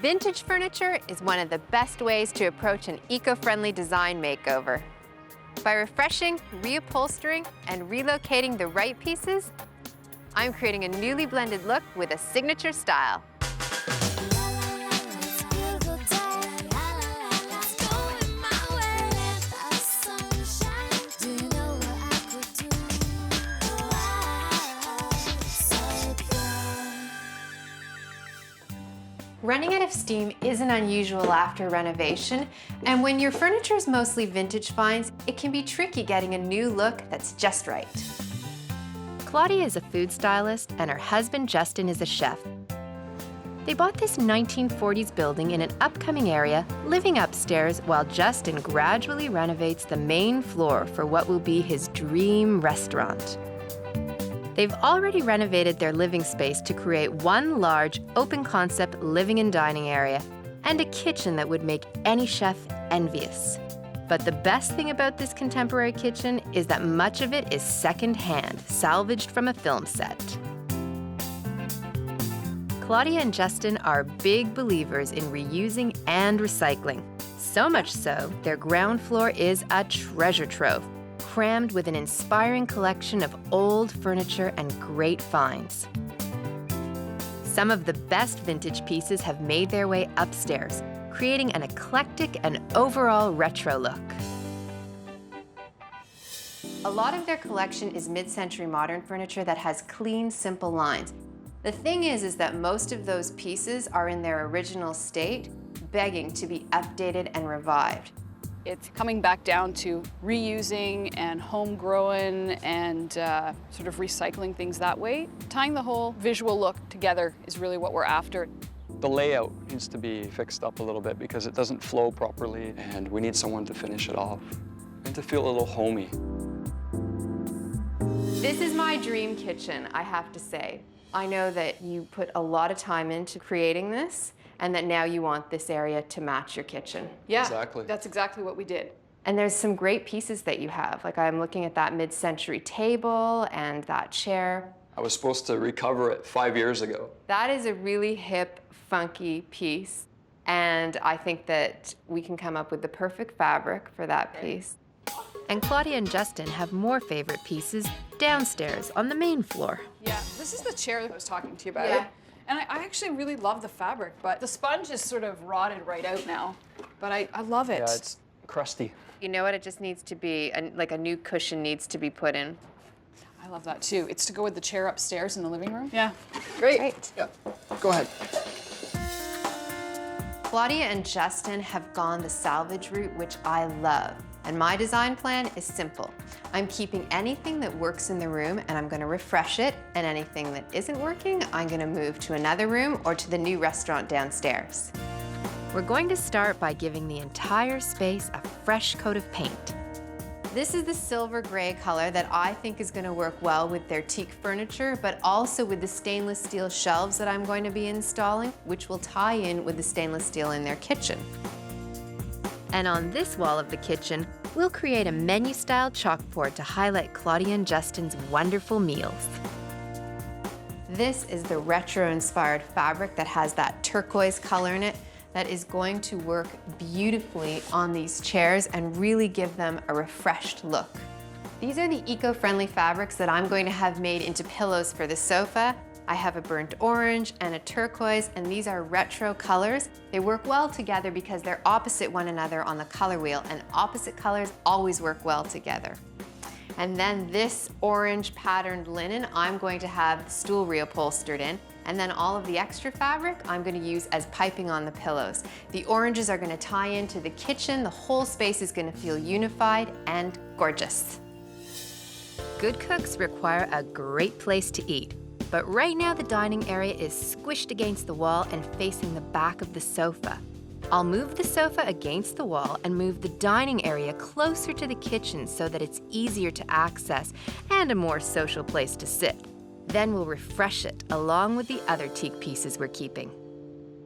Vintage furniture is one of the best ways to approach an eco-friendly design makeover. By refreshing, reupholstering, and relocating the right pieces, I'm creating a newly blended look with a signature style. Running out of steam isn't unusual after renovation, and when your furniture is mostly vintage finds, it can be tricky getting a new look that's just right. Claudia is a food stylist, and her husband Justin is a chef. They bought this 1940s building in an upcoming area, living upstairs while Justin gradually renovates the main floor for what will be his dream restaurant. They've already renovated their living space to create one large, open-concept living and dining area and a kitchen that would make any chef envious. But the best thing about this contemporary kitchen is that much of it is second-hand, salvaged from a film set. Claudia and Justin are big believers in reusing and recycling. So much so, their ground floor is a treasure trove, crammed with an inspiring collection of old furniture and great finds. Some of the best vintage pieces have made their way upstairs, creating an eclectic and overall retro look. A lot of their collection is mid-century modern furniture that has clean, simple lines. The thing is that most of those pieces are in their original state, begging to be updated and revived. It's coming back down to reusing and homegrown and sort of recycling things that way. Tying the whole visual look together is really what we're after. The layout needs to be fixed up a little bit because it doesn't flow properly, and we need someone to finish it off and to feel a little homey. This is my dream kitchen, I have to say. I know that you put a lot of time into creating this, and that now you want this area to match your kitchen. Yeah, exactly. That's exactly what we did. And there's some great pieces that you have. Like I'm looking at that mid-century table and that chair. I was supposed to recover it 5 years ago. That is a really hip, funky piece. And I think that we can come up with the perfect fabric for that piece. And Claudia and Justin have more favorite pieces downstairs on the main floor. Yeah, this is the chair that I was talking to you about. Yeah. And I actually really love the fabric, but the sponge is sort of rotted right out now. But I love it. Yeah, it's crusty. You know what? It just needs to be, like a new cushion needs to be put in. I love that too. It's to go with the chair upstairs in the living room. Yeah, great. Yeah, go ahead. Claudia and Justin have gone the salvage route, which I love. And my design plan is simple. I'm keeping anything that works in the room and I'm gonna refresh it, and anything that isn't working, I'm gonna move to another room or to the new restaurant downstairs. We're going to start by giving the entire space a fresh coat of paint. This is the silver gray color that I think is gonna work well with their teak furniture, but also with the stainless steel shelves that I'm going to be installing, which will tie in with the stainless steel in their kitchen. And on this wall of the kitchen, we'll create a menu-style chalkboard to highlight Claudia and Justin's wonderful meals. This is the retro-inspired fabric that has that turquoise color in it that is going to work beautifully on these chairs and really give them a refreshed look. These are the eco-friendly fabrics that I'm going to have made into pillows for the sofa. I have a burnt orange and a turquoise, and these are retro colors. They work well together because they're opposite one another on the color wheel, and opposite colors always work well together. And then this orange patterned linen, I'm going to have the stool reupholstered in, and then all of the extra fabric I'm going to use as piping on the pillows. The oranges are going to tie into the kitchen. The whole space is going to feel unified and gorgeous. Good cooks require a great place to eat. But right now the dining area is squished against the wall and facing the back of the sofa. I'll move the sofa against the wall and move the dining area closer to the kitchen so that it's easier to access and a more social place to sit. Then we'll refresh it along with the other teak pieces we're keeping.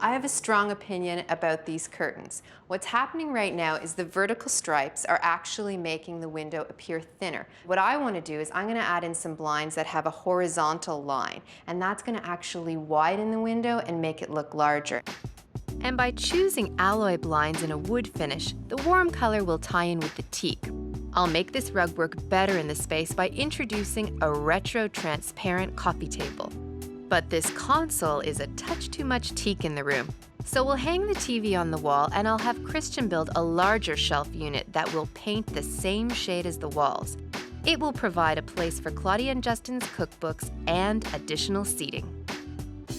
I have a strong opinion about these curtains. What's happening right now is the vertical stripes are actually making the window appear thinner. What I want to do is I'm going to add in some blinds that have a horizontal line, and that's going to actually widen the window and make it look larger. And by choosing alloy blinds in a wood finish, the warm color will tie in with the teak. I'll make this rug work better in the space by introducing a retro transparent coffee table. But this console is a touch too much teak in the room. So we'll hang the TV on the wall and I'll have Christian build a larger shelf unit that will paint the same shade as the walls. It will provide a place for Claudia and Justin's cookbooks and additional seating.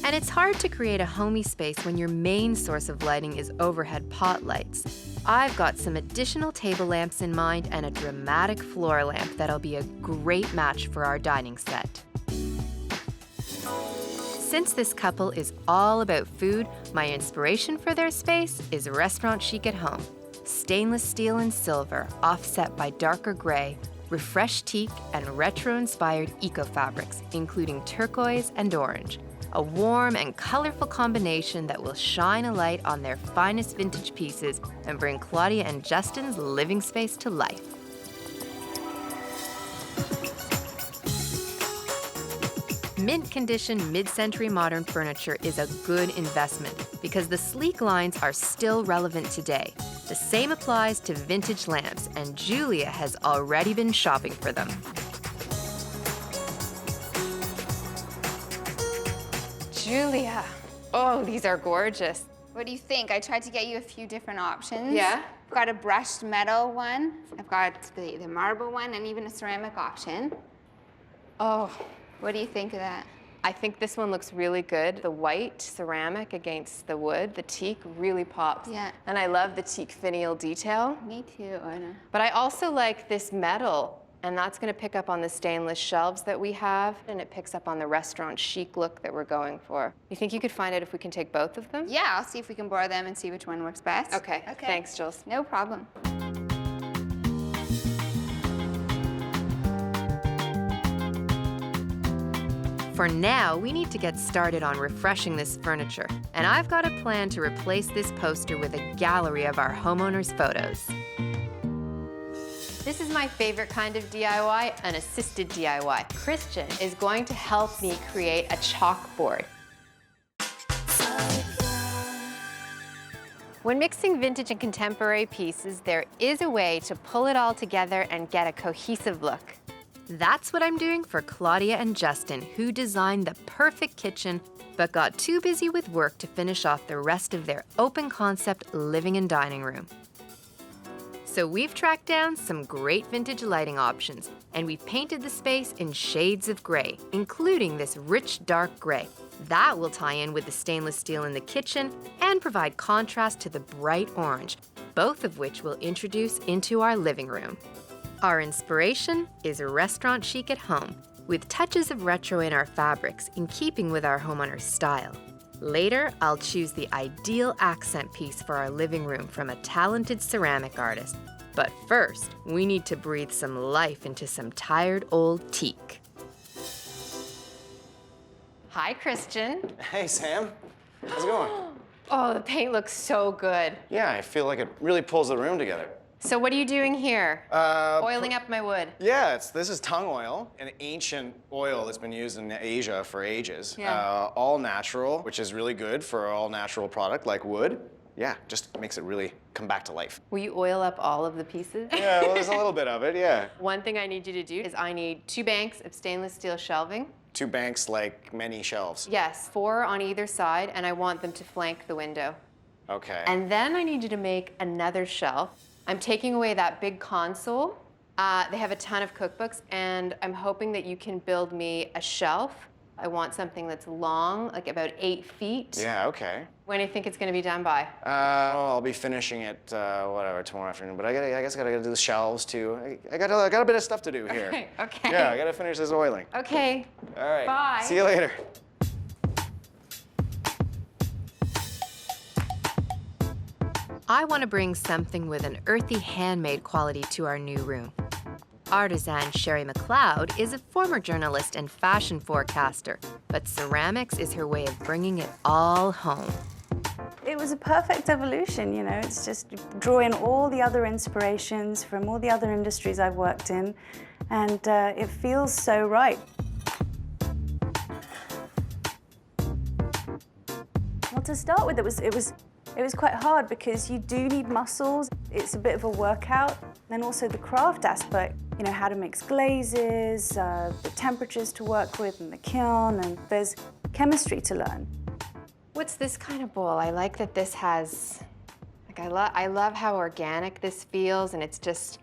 And it's hard to create a homey space when your main source of lighting is overhead pot lights. I've got some additional table lamps in mind and a dramatic floor lamp that'll be a great match for our dining set. Since this couple is all about food, my inspiration for their space is restaurant chic at home. Stainless steel and silver, offset by darker gray, refreshed teak, and retro-inspired eco-fabrics, including turquoise and orange. A warm and colorful combination that will shine a light on their finest vintage pieces and bring Claudia and Justin's living space to life. Mint condition mid-century modern furniture is a good investment because the sleek lines are still relevant today. The same applies to vintage lamps, and Julia has already been shopping for them. Julia, oh, these are gorgeous. What do you think? I tried to get you a few different options. Yeah? I've got a brushed metal one, I've got the marble one, and even a ceramic option. Oh, What do you think of that? I think this one looks really good. The white ceramic against the wood, the teak really pops. Yeah. And I love the teak finial detail. Me too, Anna. But I also like this metal, and that's gonna pick up on the stainless shelves that we have, and it picks up on the restaurant chic look that we're going for. You think you could find out if we can take both of them? Yeah, I'll see if we can borrow them and see which one works best. Okay. Thanks, Jules. No problem. For now, we need to get started on refreshing this furniture, and I've got a plan to replace this poster with a gallery of our homeowners' photos. This is my favorite kind of DIY, an assisted DIY. Christian is going to help me create a chalkboard. When mixing vintage and contemporary pieces, there is a way to pull it all together and get a cohesive look. That's what I'm doing for Claudia and Justin, who designed the perfect kitchen, but got too busy with work to finish off the rest of their open concept living and dining room. So we've tracked down some great vintage lighting options, and we've painted the space in shades of gray, including this rich dark gray. That will tie in with the stainless steel in the kitchen and provide contrast to the bright orange, both of which we'll introduce into our living room. Our inspiration is a restaurant chic at home, with touches of retro in our fabrics in keeping with our homeowner's style. Later, I'll choose the ideal accent piece for our living room from a talented ceramic artist. But first, we need to breathe some life into some tired old teak. Hi, Christian. Hey, Sam. How's it going? Oh, the paint looks so good. Yeah, I feel like it really pulls the room together. So what are you doing here? Oiling up my wood. Yeah, this is tung oil, an ancient oil that's been used in Asia for ages. Yeah. All natural, which is really good for an all-natural product like wood. Yeah, just makes it really come back to life. Will you oil up all of the pieces? Yeah, well, there's a little bit of it, yeah. One thing I need you to do is I need 2 banks of stainless steel shelving. 2 banks, like many shelves. Yes, 4 on either side, and I want them to flank the window. Okay. And then I need you to make another shelf. I'm taking away that big console. They have a ton of cookbooks, and I'm hoping that you can build me a shelf. I want something that's long, like about 8 feet. Yeah, okay. When do you think it's going to be done by? I'll be finishing it, whatever, tomorrow afternoon. But I guess I gotta do the shelves too. I got a bit of stuff to do here. Okay. Yeah, I gotta finish this oiling. Okay. All right. Bye. See you later. I want to bring something with an earthy handmade quality to our new room. Artisan Sherry McLeod is a former journalist and fashion forecaster, but ceramics is her way of bringing it all home. It was a perfect evolution, you know. It's just draw in all the other inspirations from all the other industries I've worked in, and it feels so right. Well, to start with, it It was quite hard because you do need muscles. It's a bit of a workout. And also the craft aspect, you know, how to mix glazes, the temperatures to work with in the kiln, and there's chemistry to learn. What's this kind of bowl? I like that this has, like I love how organic this feels, and it's just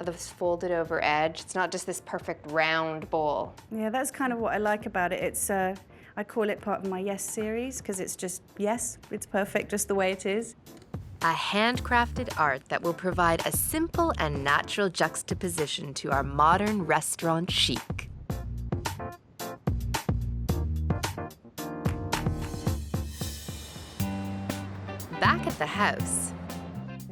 this folded over edge. It's not just this perfect round bowl. Yeah, that's kind of what I like about it. It's, I call it part of my Yes series, because it's just, yes, it's perfect just the way it is. A handcrafted art that will provide a simple and natural juxtaposition to our modern restaurant chic. Back at the house,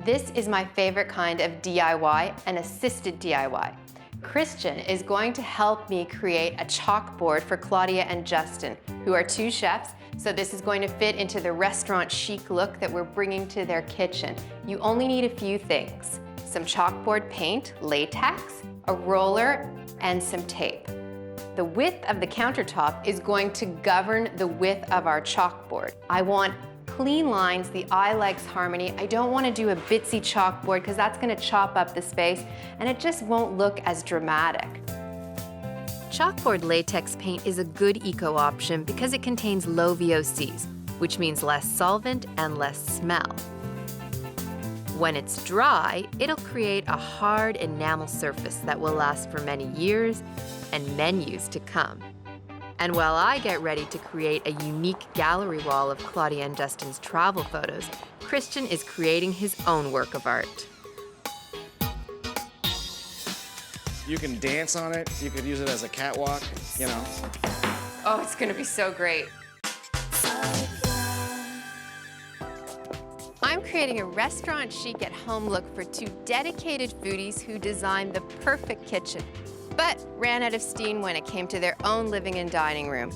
this is my favorite kind of DIY, an assisted DIY. Christian is going to help me create a chalkboard for Claudia and Justin, who are 2 chefs, so this is going to fit into the restaurant chic look that we're bringing to their kitchen. You only need a few things: some chalkboard paint, latex, a roller, and some tape. The width of the countertop is going to govern the width of our chalkboard. I want clean lines, the eye likes harmony. I don't want to do a bitsy chalkboard because that's going to chop up the space and it just won't look as dramatic. Chalkboard latex paint is a good eco option because it contains low VOCs, which means less solvent and less smell. When it's dry, it'll create a hard enamel surface that will last for many years and menus to come. And while I get ready to create a unique gallery wall of Claudia and Justin's travel photos, Christian is creating his own work of art. You can dance on it. You could use it as a catwalk, you know. Oh, it's gonna be so great. I'm creating a restaurant chic at home look for 2 dedicated foodies who designed the perfect kitchen, but ran out of steam when it came to their own living and dining room.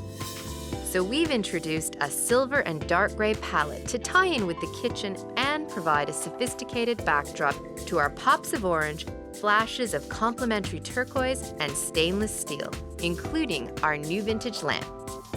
So we've introduced a silver and dark gray palette to tie in with the kitchen and provide a sophisticated backdrop to our pops of orange, flashes of complementary turquoise, and stainless steel, including our new vintage lamp.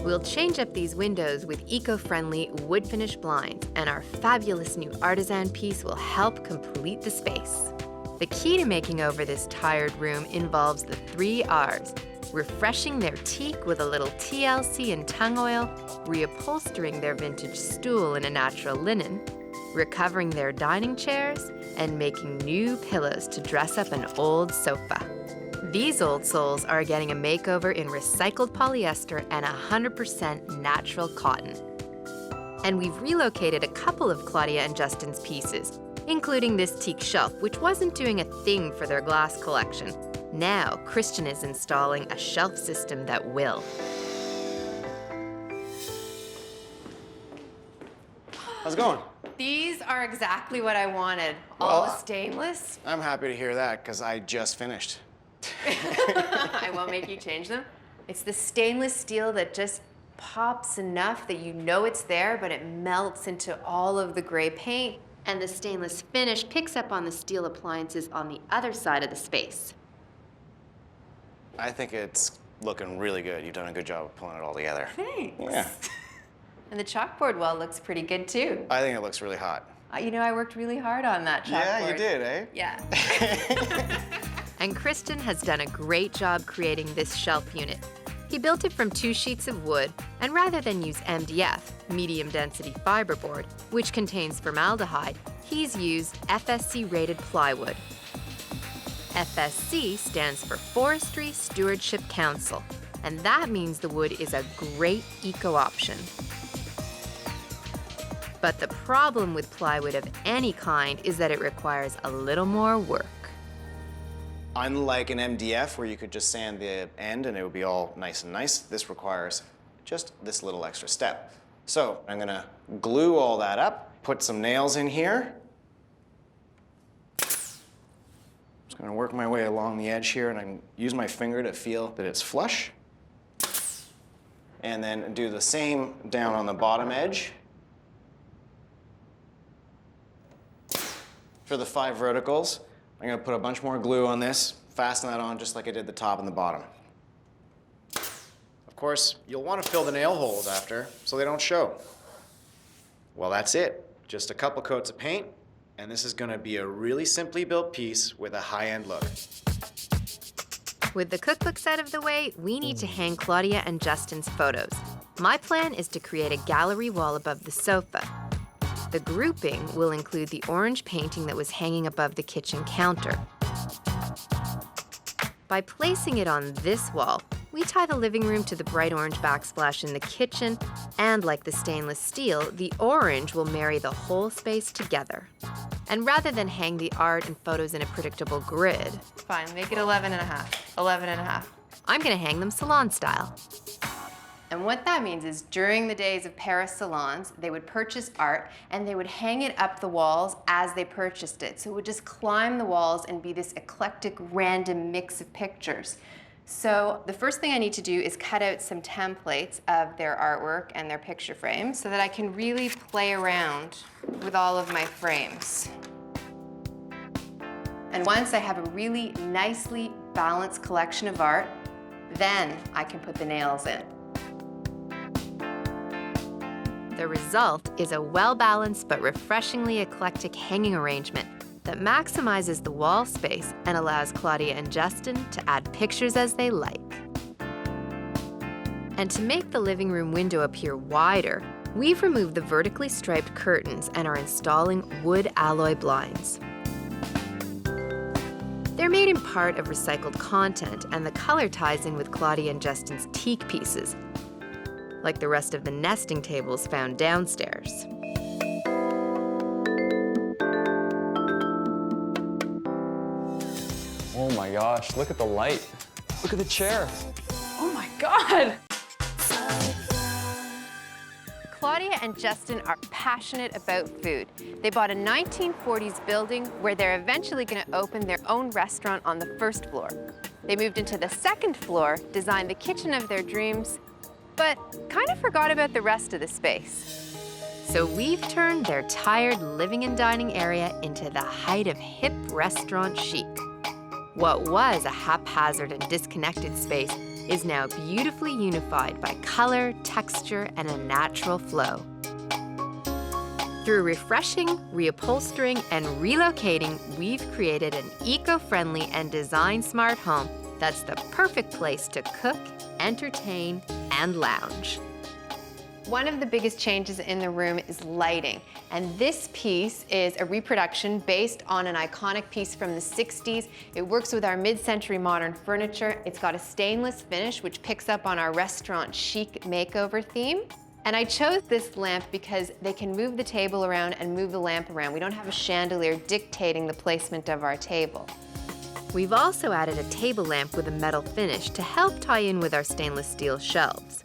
We'll change up these windows with eco-friendly wood finish blinds, and our fabulous new artisan piece will help complete the space. The key to making over this tired room involves the 3 R's: refreshing their teak with a little TLC and tung oil, reupholstering their vintage stool in a natural linen, recovering their dining chairs, and making new pillows to dress up an old sofa. These old souls are getting a makeover in recycled polyester and 100% natural cotton. And we've relocated a couple of Claudia and Justin's pieces, including this teak shelf, which wasn't doing a thing for their glass collection. Now, Christian is installing a shelf system that will. How's it going? These are exactly what I wanted. All the stainless. I'm happy to hear that because I just finished. I won't make you change them. It's the stainless steel that just pops enough that you know it's there, but it melts into all of the gray paint. And the stainless finish picks up on the steel appliances on the other side of the space. I think it's looking really good. You've done a good job of pulling it all together. Thanks. Yeah. And the chalkboard wall looks pretty good too. I think it looks really hot. You know, I worked really hard on that chalkboard. Yeah, you did, eh? Yeah. And Christian has done a great job creating this shelf unit. He built it from 2 sheets of wood, and rather than use MDF, medium density fiberboard, which contains formaldehyde, he's used FSC-rated plywood. FSC stands for Forestry Stewardship Council, and that means the wood is a great eco option. But the problem with plywood of any kind is that it requires a little more work. Unlike an MDF where you could just sand the end and it would be all nice and nice, this requires just this little extra step. So I'm gonna glue all that up, put some nails in here. Just gonna work my way along the edge here and I can use my finger to feel that it's flush. And then do the same down on the bottom edge. For the 5 verticals, I'm gonna put a bunch more glue on this, fasten that on just like I did the top and the bottom. Of course, you'll wanna fill the nail holes after so they don't show. Well, that's it. Just a couple coats of paint, and this is gonna be a really simply built piece with a high-end look. With the cookbooks out of the way, we need to hang Claudia and Justin's photos. My plan is to create a gallery wall above the sofa. The grouping will include the orange painting that was hanging above the kitchen counter. By placing it on this wall, we tie the living room to the bright orange backsplash in the kitchen, and like the stainless steel, the orange will marry the whole space together. And rather than hang the art and photos in a predictable grid, fine, make it 11 and a half, 11 and a half. I'm gonna hang them salon style. And what that means is during the days of Paris salons, they would purchase art and they would hang it up the walls as they purchased it. So it would just climb the walls and be this eclectic, random mix of pictures. So the first thing I need to do is cut out some templates of their artwork and their picture frames so that I can really play around with all of my frames. And once I have a really nicely balanced collection of art, then I can put the nails in. The result is a well-balanced but refreshingly eclectic hanging arrangement that maximizes the wall space and allows Claudia and Justin to add pictures as they like. And to make the living room window appear wider, we've removed the vertically striped curtains and are installing wood alloy blinds. They're made in part of recycled content, and the color ties in with Claudia and Justin's teak pieces, like the rest of the nesting tables found downstairs. Oh my gosh, look at the light. Look at the chair. Oh my God! Claudia and Justin are passionate about food. They bought a 1940s building where they're eventually going to open their own restaurant on the first floor. They moved into the second floor, designed the kitchen of their dreams, but kind of forgot about the rest of the space. So we've turned their tired living and dining area into the height of hip restaurant chic. What was a haphazard and disconnected space is now beautifully unified by color, texture, and a natural flow. Through refreshing, reupholstering, and relocating, we've created an eco-friendly and design-smart home that's the perfect place to cook, entertain, and lounge. One of the biggest changes in the room is lighting, and this piece is a reproduction based on an iconic piece from the 60s. It works with our mid-century modern furniture. It's got a stainless finish, which picks up on our restaurant chic makeover theme. And I chose this lamp because they can move the table around and move the lamp around. We don't have a chandelier dictating the placement of our table. We've also added a table lamp with a metal finish to help tie in with our stainless steel shelves.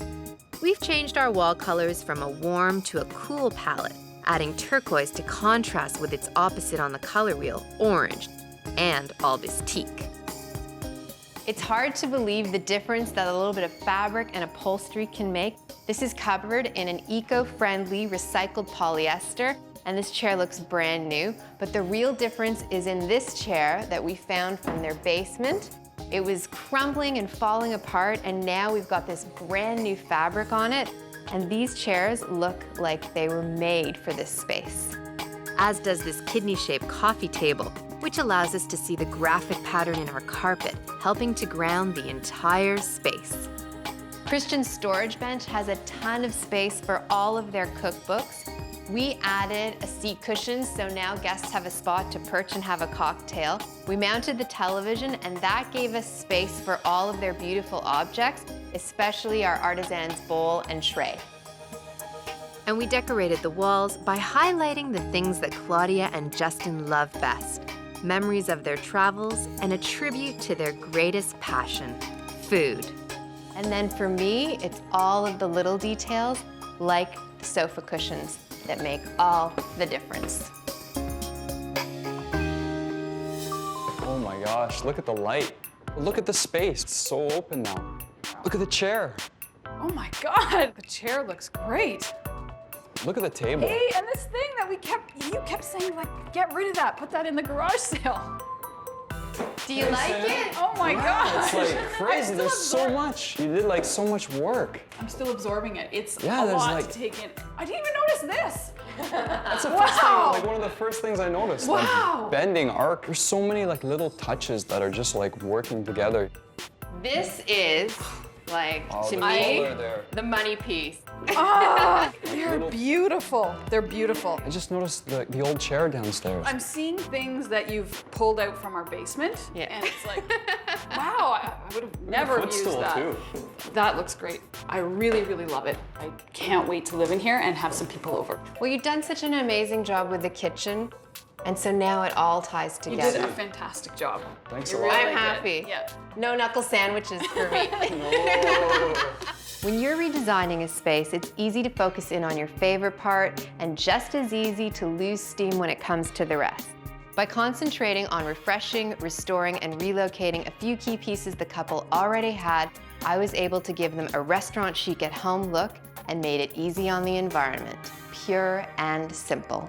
We've changed our wall colors from a warm to a cool palette, adding turquoise to contrast with its opposite on the color wheel, orange, and all this teak. It's hard to believe the difference that a little bit of fabric and upholstery can make. This is covered in an eco-friendly recycled polyester, and this chair looks brand new, but the real difference is in this chair that we found from their basement. It was crumbling and falling apart, and now we've got this brand new fabric on it, and these chairs look like they were made for this space. As does this kidney-shaped coffee table, which allows us to see the graphic pattern in our carpet, helping to ground the entire space. Christian's storage bench has a ton of space for all of their cookbooks. We added a seat cushion, so now guests have a spot to perch and have a cocktail. We mounted the television, and that gave us space for all of their beautiful objects, especially our artisan's bowl and tray. And we decorated the walls by highlighting the things that Claudia and Justin love best, memories of their travels, and a tribute to their greatest passion, food. And then for me, it's all of the little details, like the sofa cushions, that make all the difference. Oh my gosh, look at the light. Look at the space, it's so open now. Look at the chair. Oh my God! The chair looks great. Look at the table. Hey, and this thing that you kept saying, like, get rid of that, put that in the garage sale. Do you like it? Oh my God! It's like crazy, there's so much. You did like so much work. I'm still absorbing it. It's a there's lot like- to take in. I didn't even notice this. That's the first thing, like one of the first things I noticed. Wow. Like bending arc. There's so many like little touches that are just like working together. This is, like, Oh, to the me, color there. the money piece. They're beautiful. They're beautiful. I just noticed the old chair downstairs. I'm seeing things that you've pulled out from our basement, Yeah. and it's like, wow, I would have never used Footstool, that. too. That looks great. I really, really love it. I can't wait to live in here and have some people over. Well, you've done such an amazing job with the kitchen, and so now it all ties You together. did a fantastic job. Thanks You a lot. really I'm did. happy. Yeah. No knuckle sandwiches for me. When you're redesigning a space, it's easy to focus in on your favorite part and just as easy to lose steam when it comes to the rest. By concentrating on refreshing, restoring, and relocating a few key pieces the couple already had, I was able to give them a restaurant chic at home look and made it easy on the environment, pure and simple.